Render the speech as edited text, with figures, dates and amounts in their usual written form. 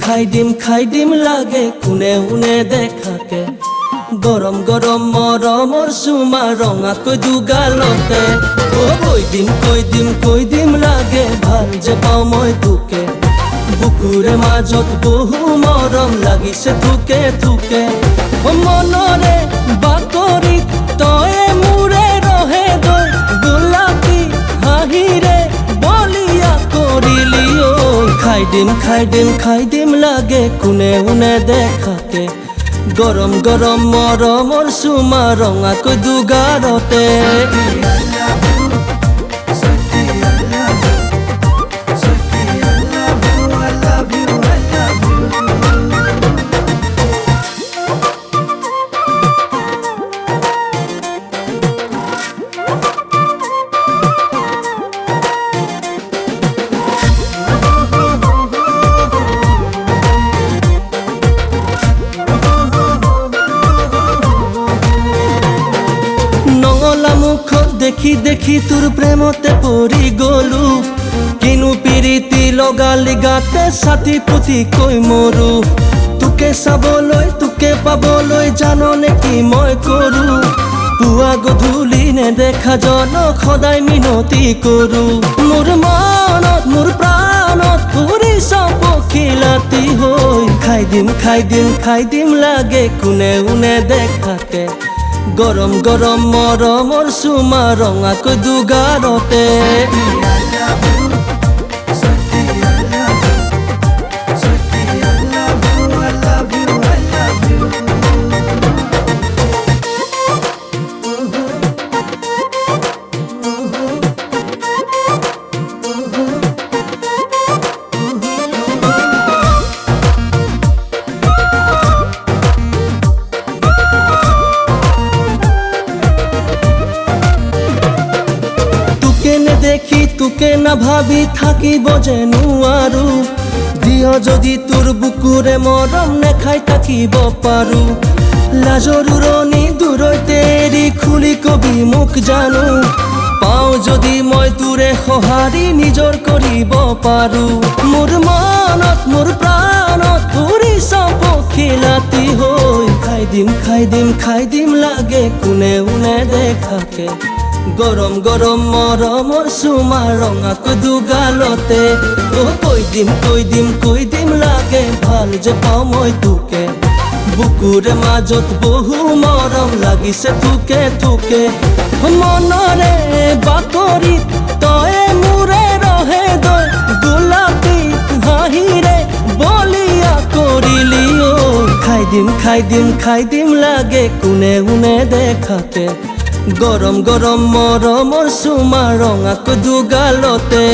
খাই দিম লাগে কোনে উনে দেখাকে গৰম গৰম মৰমৰ চুমা ৰঙাকৈ দুগালতে কৈ দিম লাগে ভাল যে পাওঁ মই তোকে বুকুৰে মাজত বহু মৰম লাগিছে থুকে থুকে মনৰে বাতৰিত তয়ে মোৰে ৰহে দৈ গোলাপী হাঁহিৰে বলিয়া কৰিলি ঐ খাই দিম লাগে কোনে উনে দেখাকে গৰম গৰম মৰমৰ চুমা ৰঙাকৈ দুগাৰতে দেখি দেখি তোৰ প্ৰেমতে পৰি গলো কিনো পিৰিতি লগালি গাতে ছাতি পুতি কৈ মৰো তোকে চাবলৈ তোকে পাবলৈ জাননে কি মই কৰো পুৱা গধূলি নেদেখা জনক সদায় মিনতি কৰো মোৰ মনত মোৰ প্ৰাণত ফুৰিছ পখিলাতি হৈ খাই দিম লাগে কোনে উনে দেখাকে গৰম গৰম মৰমৰ চুমা ৰঙাকৈ দুগাৰতে দেখি তোকে না ভাবি থাকিব যে নোৱাৰো দিয় যদি তোৰ বুকুৰে মৰম নেখাই থাকিব পাৰো লাজৰ উৰণি দূৰৈতে এৰি খুলি কবি মোক জানো পাওঁ যদি মই তোৰে সঁহাৰি নিজৰ কৰিব পাৰো মোৰ মনত মোৰ প্ৰাণত ফুৰিছ পখিলাতি হৈ খাই দিম লাগে কোনে উনে দেখাকে গৰম গৰম মৰমৰ চুমা ৰঙাকৈ দুগালতে কৈ দিম লাগে ভাল যে পাওঁ মই তোকে বুকুৰে মাজত বহু মৰম লাগিছে থুকে থুকে মনৰে বাতৰিত তয়ে মোৰে ৰহে দৈ গোলাপী হাঁহিৰে বলিয়া কৰিলি ঐ খাই দিম লাগে কোনে উনে দেখাকে গৰম গৰম মৰমৰ চুমা ৰঙাকৈ দুগালতে